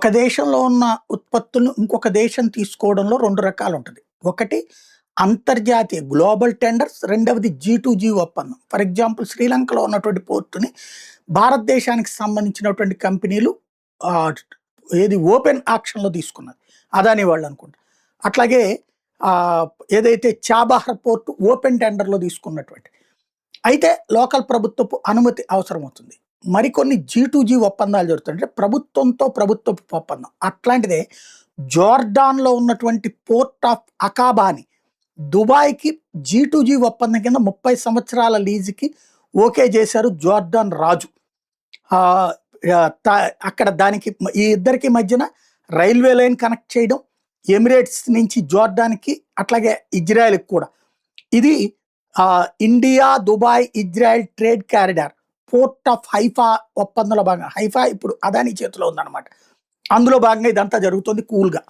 ఒక దేశంలో ఉన్న ఉత్పత్తులను ఇంకొక దేశం తీసుకోవడంలో 2 రకాలుంటది. ఒకటి అంతర్జాతీయ గ్లోబల్ టెండర్స్, రెండవది జీ ఒప్పందం. ఫర్ ఎగ్జాంపుల్ శ్రీలంకలో ఉన్నటువంటి పోర్ట్‌ని భారతదేశానికి సంబంధించినటువంటి కంపెనీలు ఆహ్, ఏది ఓపెన్ ఆక్షన్‌లో తీసుకున్నది. అదాని వాళ్ళనుకుంటా. అట్లాగే ఆహ్, ఏదైతే చాబహార్ పోర్ట్ ఓపెన్ టెండర్‌లో తీసుకున్నటువంటి. అయితే లోకల్ ప్రభుత్వపు అనుమతి అవసరమవుతుంది. మరికొన్ని జీ ఒప్పందాలు జరుగుతాయి. అంటే ప్రభుత్వంతో ప్రభుత్వపు ఒప్పందం. అట్లాంటిదే జోర్డాన్‌లో ఉన్నటువంటి పోర్ట్ ఆఫ్ అకాబాని దుబాయ్‌కి జీ ఒప్పందం కింద 30 సంవత్సరాల లీజుకి ఓకే చేశారు జోర్డాన్ రాజు. ఆహ్, యాహ్! అక్కడ దానికి ఈ ఇద్దరికి మధ్యన రైల్వే లైన్ కనెక్ట్ చేయడం, ఎమిరేట్స్ నుంచి జోర్డాన్‌కి అట్లాగే ఇజ్రాయెల్‌కి కూడా. ఇది India, Dubai, Israel trade corridor port of Haifa ఒప్పందంలో భాగంగా హైఫా ఇప్పుడు అదానీ చేతిలో ఉందన్నమాట. అందులో భాగంగా ఇదంతా జరుగుతుంది కూల్‌గా.